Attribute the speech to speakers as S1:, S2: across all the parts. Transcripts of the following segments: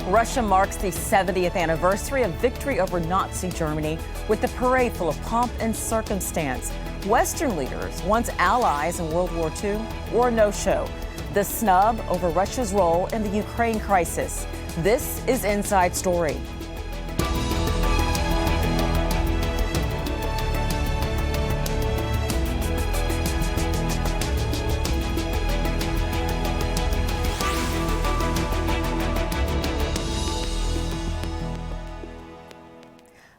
S1: Russia marks the 70th anniversary of victory over Nazi Germany with a parade full of pomp and circumstance. Western leaders, once allies in World War II, were a no-show. The snub over Russia's role in the Ukraine crisis. This is Inside Story.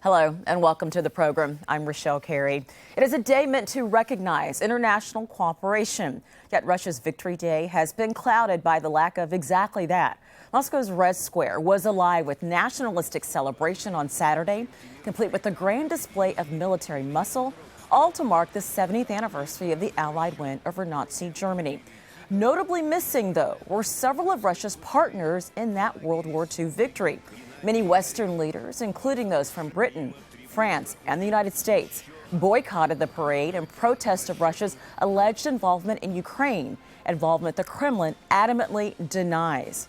S1: Hello and welcome to the program. I'm Rochelle Carey. It is a day meant to recognize international cooperation. Yet Russia's Victory Day has been clouded by the lack of exactly that. Moscow's Red Square was alive with nationalistic celebration on Saturday, complete with a grand display of military muscle, all to mark the 70th anniversary of the Allied win over Nazi Germany. Notably missing, though, were several of Russia's partners in that World War II victory. Many Western leaders, including those from Britain, France, and the United States, boycotted the parade in protest of Russia's alleged involvement in Ukraine, involvement the Kremlin adamantly denies.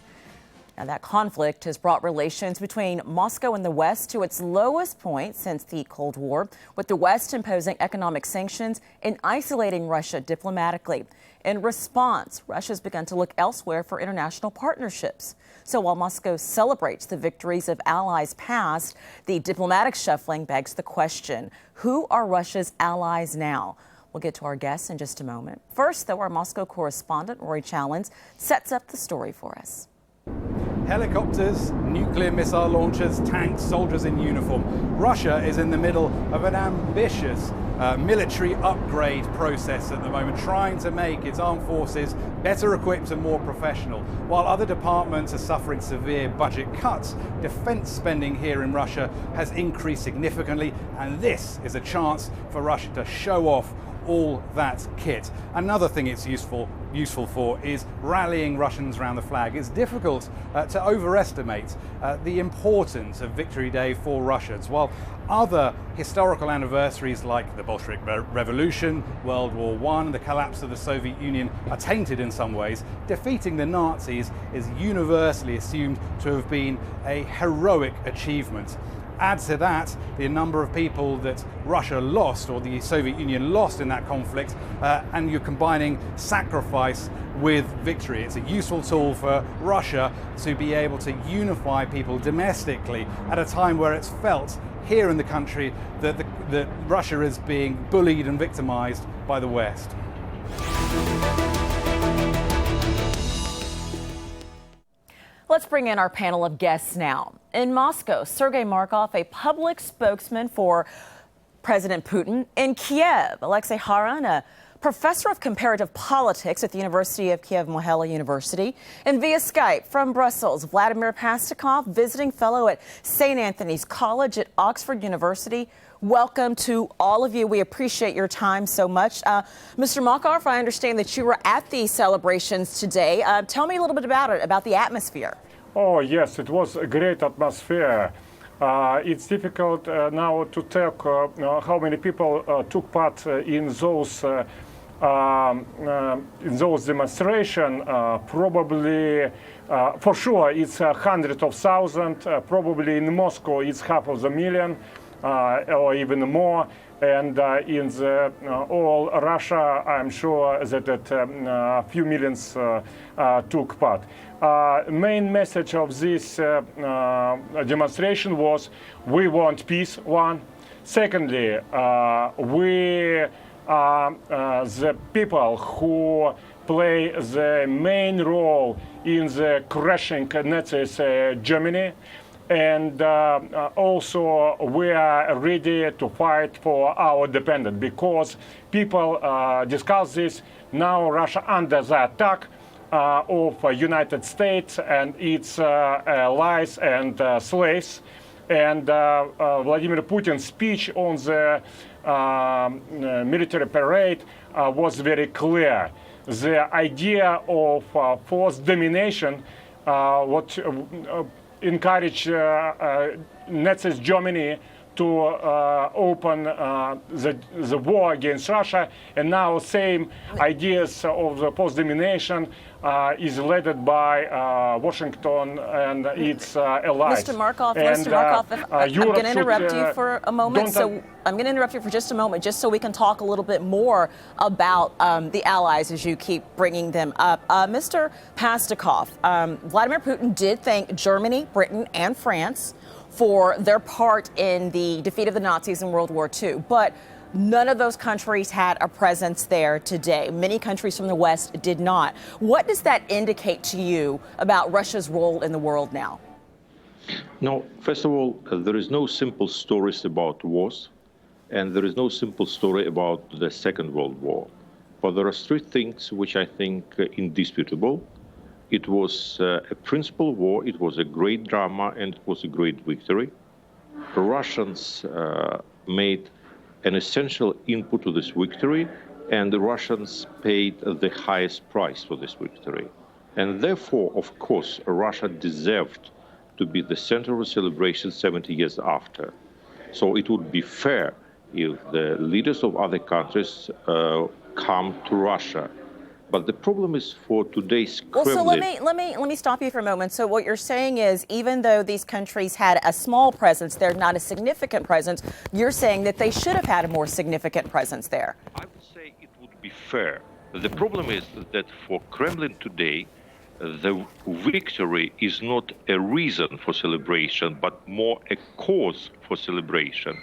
S1: Now, that conflict has brought relations between Moscow and the West to its lowest point since the Cold War, with the West imposing economic sanctions and isolating Russia diplomatically. In response, Russia's begun to look elsewhere for international partnerships. So while Moscow celebrates the victories of allies past, the diplomatic shuffling begs the question, who are Russia's allies now? We'll get to our guests in just a moment. First, though, our Moscow correspondent, Rory Chalens, sets up the story for us.
S2: Helicopters, nuclear missile launchers, tanks, soldiers in uniform. Russia is in the middle of an ambitious military upgrade process at the moment, trying to make its armed forces better equipped and more professional. While other departments are suffering severe budget cuts, defense spending here in Russia has increased significantly, and this is a chance for Russia to show off all that kit. Another thing it's useful for is rallying Russians around the flag. It's difficult to overestimate the importance of Victory Day for Russians. While other historical anniversaries like the Bolshevik Revolution, World War I, and the collapse of the Soviet Union are tainted in some ways, defeating the Nazis is universally assumed to have been a heroic achievement. Add to that the number of people that Russia lost, or the Soviet Union lost in that conflict, and you're combining sacrifice with victory. It's a useful tool for Russia to be able to unify people domestically at a time where it's felt here in the country that Russia is being bullied and victimized by the West.
S1: Let's bring in our panel of guests now. In Moscow, Sergei Markov, a public spokesman for President Putin. In Kiev, Alexei Haran, a professor of comparative politics at the University of Kiev-Mohyla University. And via Skype from Brussels, Vladimir Pastikov, visiting fellow at St. Anthony's College at Oxford University. Welcome to all of you. We appreciate your time so much. Mr. Markov, I understand that you were at the celebrations today. Tell me a little bit about it, about the atmosphere.
S3: Oh, yes, it was a great atmosphere. It's difficult now to talk how many people took part in those demonstrations. Probably, for sure, it's hundreds of thousands. Probably in Moscow, it's 500,000. Or even more, and in the all Russia, I'm sure that a few millions took part. Main message of this demonstration was: we want peace. One. Secondly, we are the people who play the main role in the crushing Nazis Germany. And also we are ready to fight for our independence, because people discuss this. Now Russia under the attack of United States and its allies and slaves. And Vladimir Putin's speech on the military parade was very clear. The idea of forced domination, encourage Nazi Germany to open the war against Russia, and now same ideas of the post-domination is led by Washington and its allies.
S1: Mr. Markov,
S3: And,
S1: Mr. Markov, I'm
S3: Europe
S1: going to interrupt
S3: should,
S1: you for a moment.
S3: don't-
S1: I'm going to interrupt you for just a moment, just so we can talk a little bit more about the allies as you keep bringing them up. Mr. Pastikov, Vladimir Putin did thank Germany, Britain, and France for their part in the defeat of the Nazis in World War II. But none of those countries had a presence there today. Many countries from the West did not. What does that indicate to you about Russia's role in the world now?
S4: No, first of all, there is no simple stories about wars, and there is no simple story about the Second World War. But there are three things which I think indisputable. It was a principal war, it was a great drama, and it was a great victory. The Russians made an essential input to this victory, and the Russians paid the highest price for this victory. And therefore, of course, Russia deserved to be the center of a celebration 70 years after. So it would be fair if the leaders of other countries come to Russia. But the problem is for today's Kremlin.
S1: Well, so let me stop you for a moment. So what you're saying is, even though these countries had a small presence there, not a significant presence, you're saying that they should have had a more significant presence there.
S4: I would say it would be fair. The problem is that for Kremlin today, the victory is not a reason for celebration, but more a cause for celebration.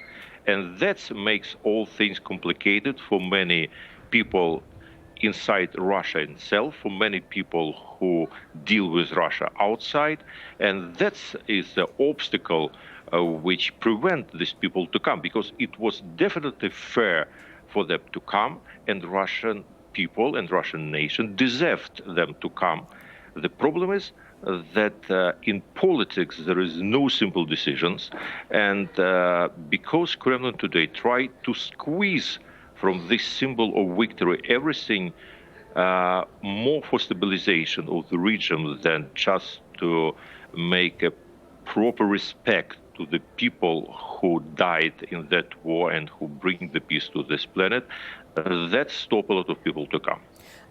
S4: And that makes all things complicated for many people inside Russia itself, for many people who deal with Russia outside. And that is the obstacle which prevent these people to come, because it was definitely fair for them to come, and Russian people and Russian nation deserved them to come. The problem is that in politics there is no simple decisions, and because Kremlin today tried to squeeze from this symbol of victory everything more for stabilization of the region than just to make a proper respect to the people who died in that war and who bring the peace to this planet, that stopped a lot of people to come.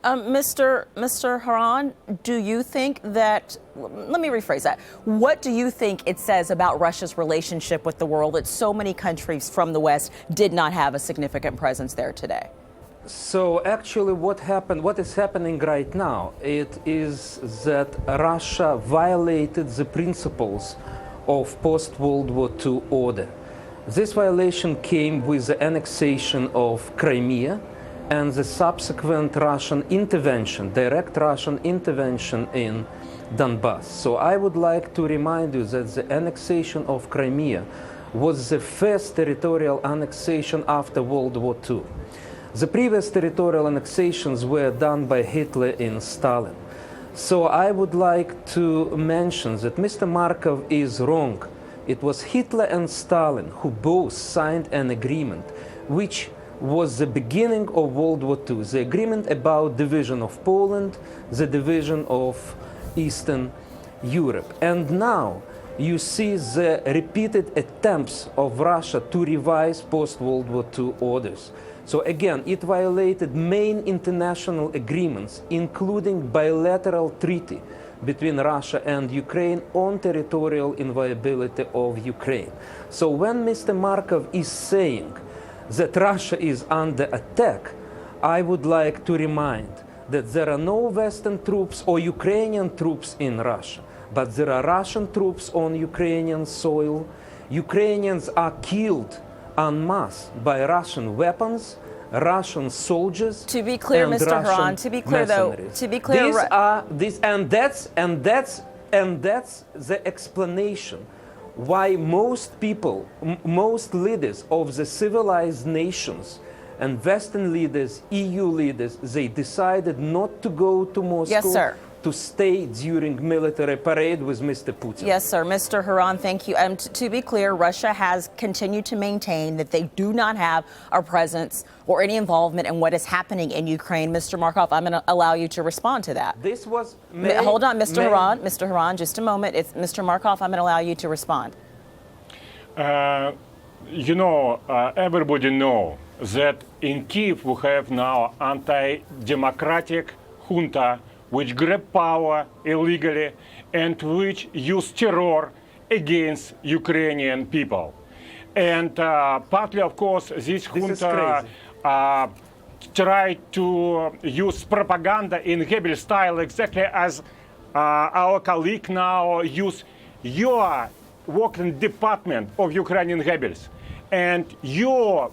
S1: Mr. Haran, do you think that, let me rephrase that, what do you think it says about Russia's relationship with the world that so many countries from the West did not have a significant presence there today?
S5: So actually what is happening right now, it is that Russia violated the principles of post-World War II order. This violation came with the annexation of Crimea and the subsequent Russian intervention, direct Russian intervention in Donbass. So I would like to remind you that the annexation of Crimea was the first territorial annexation after World War II. The previous territorial annexations were done by Hitler and Stalin. So I would like to mention that Mr. Markov is wrong. It was Hitler and Stalin who both signed an agreement which was the beginning of World War II, the agreement about division of Poland, the division of Eastern Europe. And now you see the repeated attempts of Russia to revise post-World War II orders. So again, it violated main international agreements, including bilateral treaty between Russia and Ukraine on territorial inviolability of Ukraine. So when Mr. Markov is saying that Russia is under attack, I would like to remind that there are no Western troops or Ukrainian troops in Russia, but there are Russian troops on Ukrainian soil. Ukrainians are killed en masse by Russian weapons, Russian soldiers.
S1: To be clear, Mr. Haran, to be clear though, to be clear,
S5: that's the explanation why most people, most leaders of the civilized nations and Western leaders, EU leaders, they decided not to go to Moscow.
S1: Yes, sir.
S5: To stay during military parade with Mr. Putin.
S1: Yes, sir. Mr. Haran, thank you. And to be clear, Russia has continued to maintain that they do not have a presence or any involvement in what is happening in Ukraine. Mr. Markov, I'm going to allow you to respond to that.
S5: This was...
S1: Hold on, Mr. Haran. Mr. Haran, just a moment. It's Mr. Markov, I'm going to allow you to respond.
S3: Everybody knows that in Kiev we have now anti-democratic junta which grab power illegally and which use terror against Ukrainian people. And partly, of course, this junta tried to use propaganda in Goebbels style, exactly as our colleague now use your working department of Ukrainian Goebbels. And your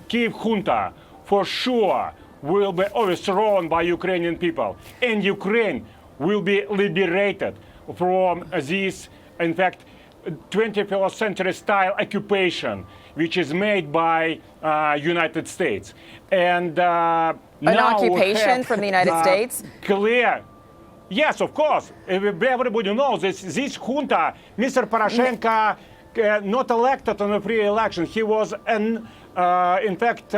S3: Kiev junta for sure will be overthrown by Ukrainian people. And Ukraine will be liberated from this, in fact, 21st century style occupation, which is made by United States. And
S1: an occupation from the United States?
S3: Clear. Yes, of course. Everybody knows this junta, Mr. Poroshenko, not elected on a free election. He was, in fact,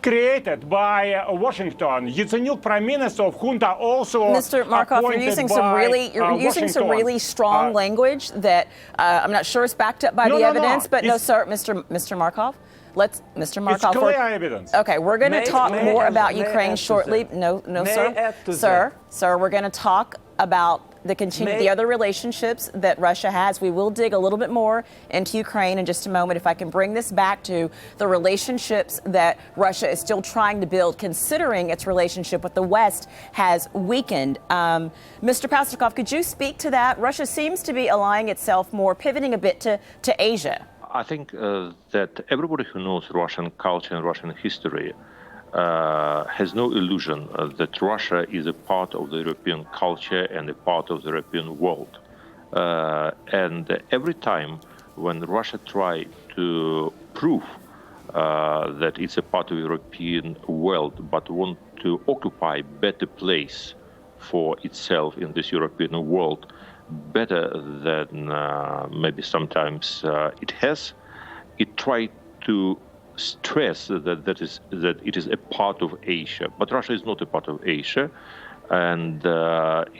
S3: created by Washington. Yatsenyuk, prime minister of junta, also
S1: Mr. Markov, you're using some really strong language that I'm not sure is backed up by the evidence. But no, sir, Mr. Markov. Mr. Markov.
S3: It's clear evidence.
S1: Okay, we're going to talk more about Ukraine shortly. No, sir, we're going to talk about the other relationships that Russia has. We will dig a little bit more into Ukraine in just a moment. If I can bring this back to the relationships that Russia is still trying to build, considering its relationship with the West has weakened. Mr. Pastakov, could you speak to that? Russia seems to be aligning itself more, pivoting a bit to Asia.
S4: I think that everybody who knows Russian culture and Russian history has no illusion that Russia is a part of the European culture and a part of the European world. And every time when Russia tries to prove that it's a part of the European world but want to occupy better place for itself in this European world, better than maybe sometimes it has, it tried to stress that it is a part of Asia. But Russia is not a part of Asia, and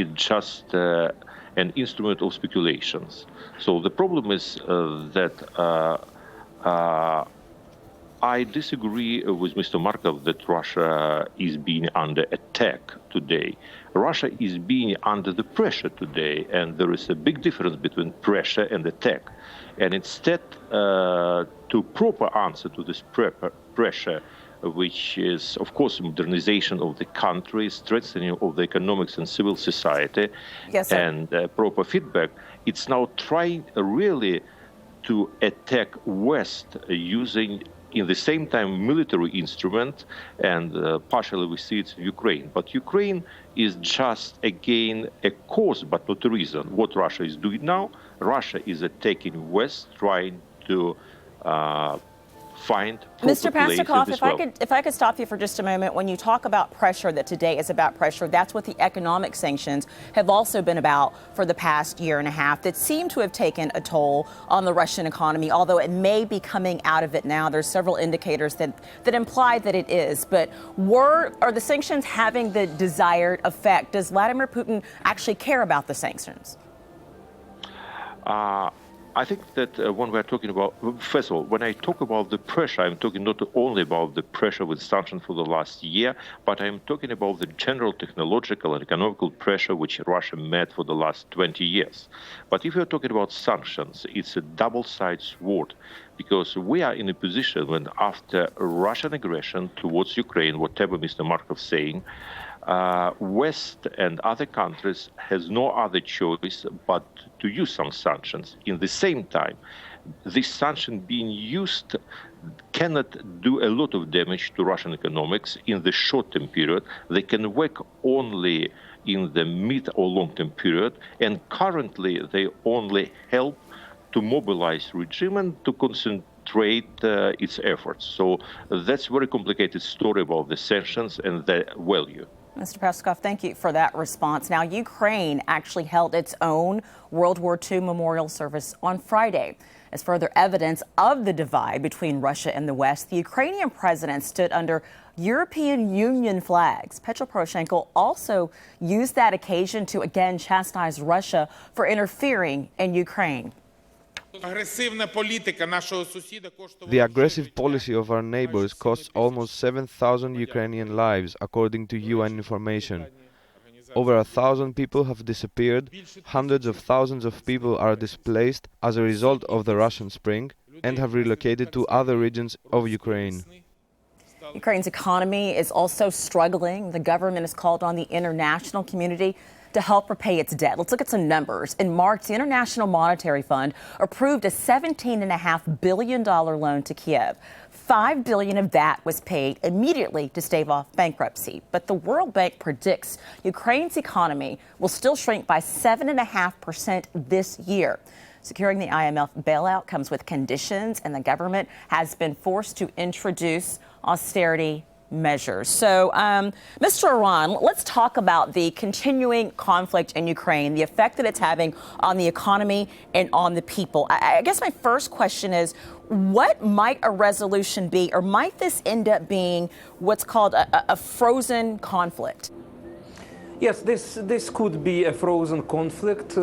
S4: it's just an instrument of speculations. So the problem is that I disagree with Mr. Markov that Russia is being under attack today. Russia is being under the pressure today, and there is a big difference between pressure and attack. And instead, to proper answer to this pressure, which is, of course, modernization of the country, strengthening of the economics and civil society,
S1: yes,
S4: and proper feedback, it's now trying really to attack West using, in the same time, military instrument, and partially we see it in Ukraine. But Ukraine is just, again, a cause, but not a reason. What Russia is doing now, Russia is attacking West, trying to find
S1: Mr. Pastakov, if I could stop you for just a moment. When you talk about pressure, that today is about pressure, that's what the economic sanctions have also been about for the past year and a half, that seem to have taken a toll on the Russian economy, although it may be coming out of it now. There's several indicators that imply that it is. But are the sanctions having the desired effect? Does Vladimir Putin actually care about the sanctions?
S4: I think that when we're talking about, first of all, when I talk about the pressure, I'm talking not only about the pressure with sanctions for the last year, but I'm talking about the general technological and economical pressure which Russia met for the last 20 years. But if you're talking about sanctions, it's a double-sided sword, because we are in a position when, after Russian aggression towards Ukraine, whatever Mr. Markov is saying, West and other countries has no other choice but to use some sanctions. In the same time, this sanction being used cannot do a lot of damage to Russian economics in the short-term period. They can work only in the mid or long-term period, and currently they only help to mobilize regime and to concentrate its efforts. So that's a very complicated story about the sanctions and their value.
S1: Mr. Peskov, thank you for that response. Now, Ukraine actually held its own World War II memorial service on Friday. As further evidence of the divide between Russia and the West, the Ukrainian president stood under European Union flags. Petro Poroshenko also used that occasion to again chastise Russia for interfering in Ukraine.
S6: The aggressive policy of our neighbors costs almost 7,000 Ukrainian lives, according to UN information. Over 1,000 people have disappeared, hundreds of thousands of people are displaced as a result of the Russian Spring and have relocated to other regions of Ukraine.
S1: Ukraine's economy is also struggling. The government has called on the international community to help repay its debt. Let's look at some numbers. In March, the International Monetary Fund approved a $17.5 billion loan to Kiev. $5 billion of that was paid immediately to stave off bankruptcy. But the World Bank predicts Ukraine's economy will still shrink by 7.5% this year. Securing the IMF bailout comes with conditions, and the government has been forced to introduce austerity measures. So, Mr. Iran, let's talk about the continuing conflict in Ukraine, the effect that it's having on the economy and on the people. I guess my first question is, what might a resolution be, or might this end up being what's called a frozen conflict?
S5: Yes, this could be a frozen conflict.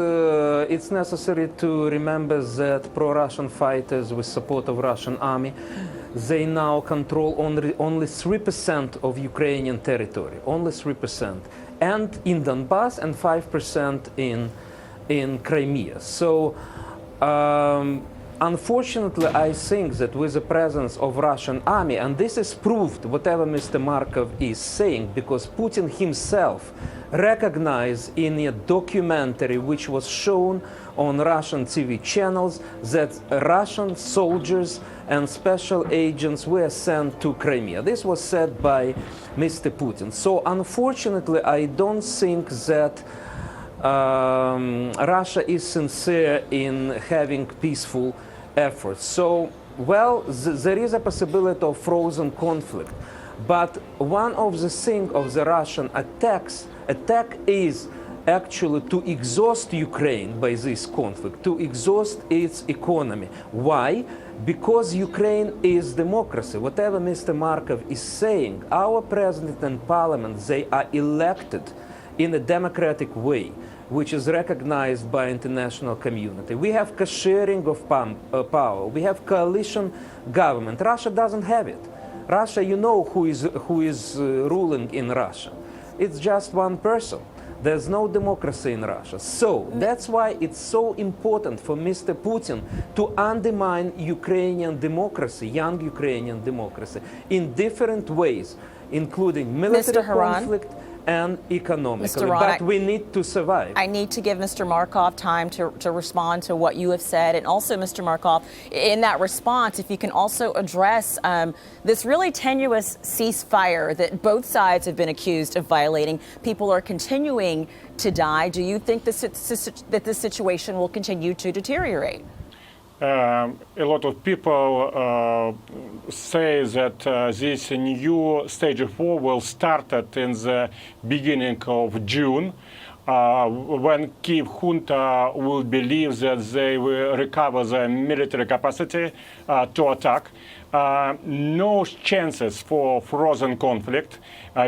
S5: It's necessary to remember that pro-Russian fighters with support of Russian army, they now control only 3% of Ukrainian territory, only 3%, and in Donbass and 5% in Crimea. So, unfortunately, I think that with the presence of Russian army, and this is proved, whatever Mr. Markov is saying, because Putin himself recognized in a documentary which was shown on Russian TV channels that Russian soldiers and special agents were sent to Crimea. This was said by Mr. Putin. So unfortunately, I don't think that Russia is sincere in having peaceful efforts. So, well, there is a possibility of frozen conflict. But one of the things of the Russian attack is actually to exhaust Ukraine by this conflict, to exhaust its economy. Why? Because Ukraine is democracy. Whatever Mr. Markov is saying, our president and parliament, they are elected in a democratic way, which is recognized by international community. We have co-sharing of power. We have coalition government. Russia doesn't have it. Russia, you know who is ruling in Russia. It's just one person. There's no democracy in Russia. So that's why it's so important for Mr. Putin to undermine Ukrainian democracy, young Ukrainian democracy, in different ways, including military conflict and economically. But we need to survive.
S1: I need to give Mr. Markov time to respond to what you have said. And also, Mr. Markov, in that response, if you can also address this really tenuous ceasefire that both sides have been accused of violating. People are continuing to die. Do you think that this situation will continue to deteriorate?
S3: A lot of people say that this new stage of war will start in the beginning of June, when Kiev junta will believe that they will recover their military capacity to attack. No chances for frozen conflict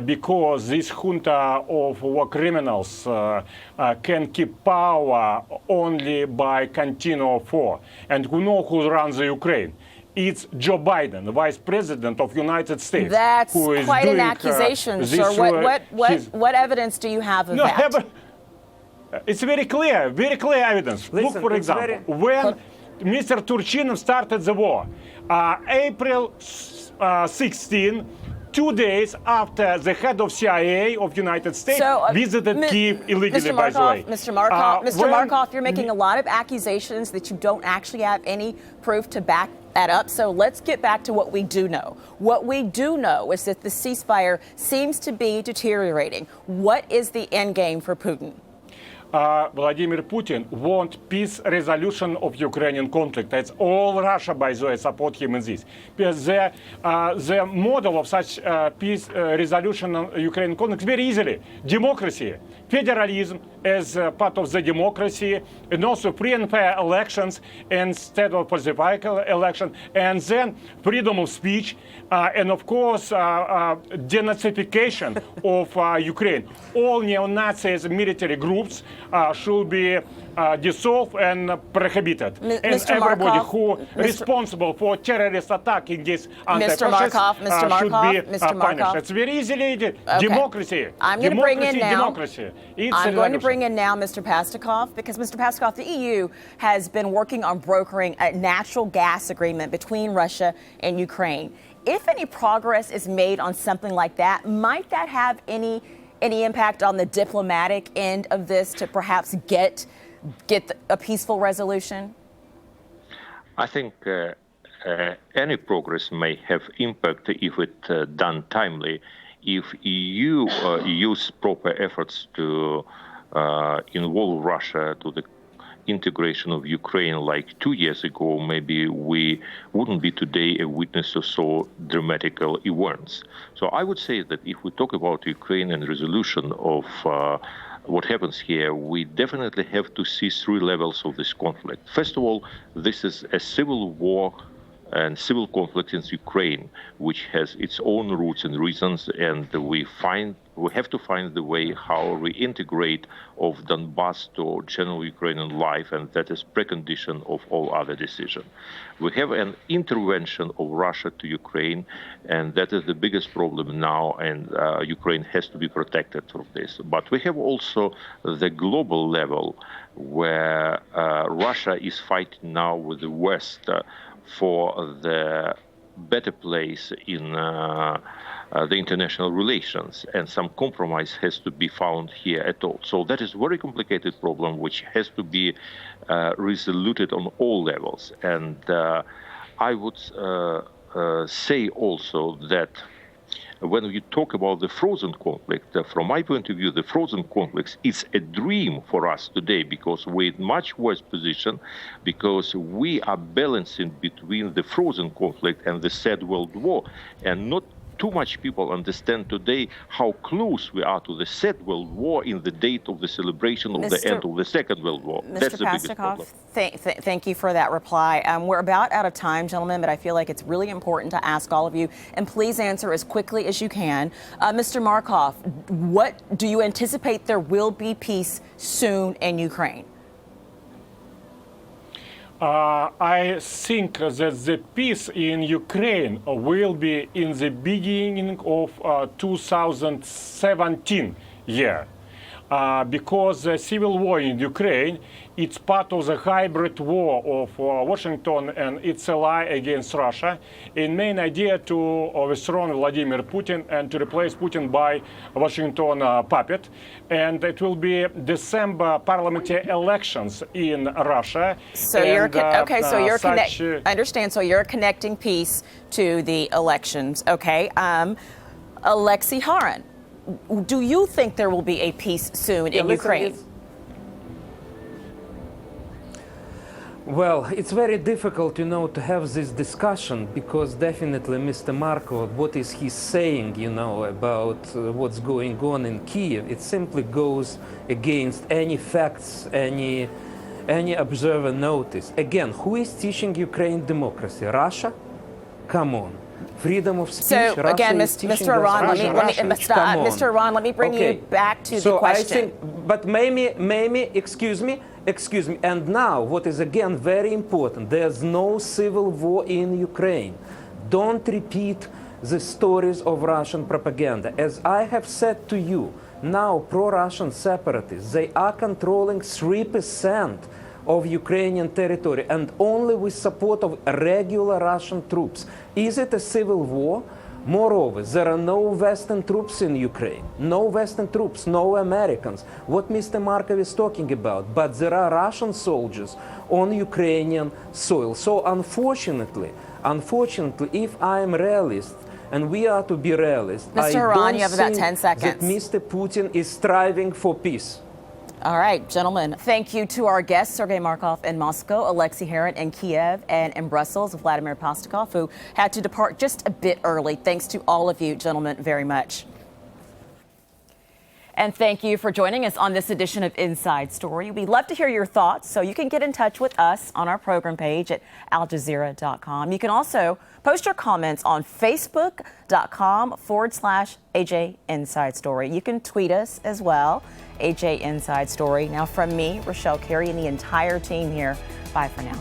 S3: because this junta of war criminals can keep power only by continual war. And who know who runs the Ukraine? It's Joe Biden, the Vice President of the United States.
S1: That's
S3: who is
S1: quite
S3: doing,
S1: an accusation, sir. What evidence do you have of that?
S3: It's very clear evidence.
S5: Listen,
S3: look, for example, when Mr. Turchinov started the war, April 16, 2 days after the head of CIA of the United States visited Kiev illegally, by the way.
S1: Mr. Markov, you're making a lot of accusations that you don't actually have any proof to back that up. So let's get back to what we do know. What we do know is that the ceasefire seems to be deteriorating. What is the end game for Putin?
S3: Vladimir Putin wants peace resolution of Ukrainian conflict. That's all Russia, by the way, support him in this. Because the model of such peace resolution of Ukrainian conflict is very easily democracy, federalism as part of the democracy, and also free and fair elections instead of political election, and then freedom of speech, and of course denazification of Ukraine. All neo-Nazis military groups should be dissolved and prohibited. And
S1: Mr.
S3: everybody
S1: Markov,
S3: who responsible for terrorist attack against
S1: Mr. Markov,
S3: should be punished. It's very easily democracy.
S1: I'm going to bring in now.
S3: Democracy.
S1: I'm going to bring in now Mr. Pastakov, because Mr. Pastakov, the EU has been working on brokering a natural gas agreement between Russia and Ukraine. If any progress is made on something like that, might that have any impact on the diplomatic end of this to perhaps get a peaceful resolution?
S4: I think any progress may have impact if it done timely. If EU use proper efforts to involve Russia to the integration of Ukraine like 2 years ago, maybe we wouldn't be today a witness of so dramatic events. So I would say that if we talk about Ukraine and resolution of what happens here, we definitely have to see three levels of this conflict. First of all, this is a civil war and civil conflict in Ukraine, which has its own roots and reasons, and we have to find the way how reintegrate of Donbass to general Ukrainian life, and that is precondition of all other decisions. We have an intervention of Russia to Ukraine, and that is the biggest problem now, and Ukraine has to be protected from this. But we have also the global level, where Russia is fighting now with the West for the better place in the international relations, and some compromise has to be found here at all. So that is a very complicated problem which has to be resolved on all levels. And I would say also that when you talk about the frozen conflict, from my point of view, the frozen conflict is a dream for us today, because we're in much worse position, because we are balancing between the frozen conflict and the Third World War, and not too much people understand today how close we are to the Third World War in the date of the celebration of the end of the Second World War. That's the biggest problem.
S1: Thank you for that reply. We're about out of time, gentlemen, but I feel like it's really important to ask all of you, and please answer as quickly as you can. Mr. Markov, what do you anticipate there will be peace soon in Ukraine?
S3: I think that the peace in Ukraine will be in the beginning of 2017 year. Because the civil war in Ukraine, it's part of the hybrid war of Washington and its ally against Russia, in main idea to overthrow Vladimir Putin and to replace Putin by Washington puppet. And it will be December parliamentary elections in Russia.
S1: So you're okay. So you're I understand. So you're connecting peace to the elections. Okay. Alexei Haran, do you think there will be a peace soon in Ukraine?
S5: Well, it's very difficult, to have this discussion, because definitely Mr. Markov, what is he saying, about what's going on in Kiev, it simply goes against any facts, any observer notice. Again, who is teaching Ukraine democracy? Russia? Come on. Freedom of speech.
S1: So again, Mr. Iran, Mr. Iran, let me bring you back to the question.
S5: But maybe, excuse me. And now, what is again very important, there's no civil war in Ukraine. Don't repeat the stories of Russian propaganda. As I have said to you, now pro-Russian separatists, they are controlling 3% of Ukrainian territory, and only with support of regular Russian troops. Is it a civil war? Moreover, there are no Western troops in Ukraine, no Western troops, no Americans, what Mr. Markov is talking about, but there are Russian soldiers on Ukrainian soil. So unfortunately, if I am realist, and we are to be realists,
S1: Mr. Iran, you have about 10 seconds.
S5: That Mr. Putin is striving for peace.
S1: All right, gentlemen, thank you to our guests, Sergei Markov in Moscow, Alexei Haran in Kiev, and in Brussels, Vladimir Pastakov, who had to depart just a bit early. Thanks to all of you, gentlemen, very much. And thank you for joining us on this edition of Inside Story. We'd love to hear your thoughts, so you can get in touch with us on our program page at aljazeera.com. You can also post your comments on facebook.com/AJ Inside Story. You can tweet us as well, AJ Inside Story. Now from me, Rochelle Carey, and the entire team here, bye for now.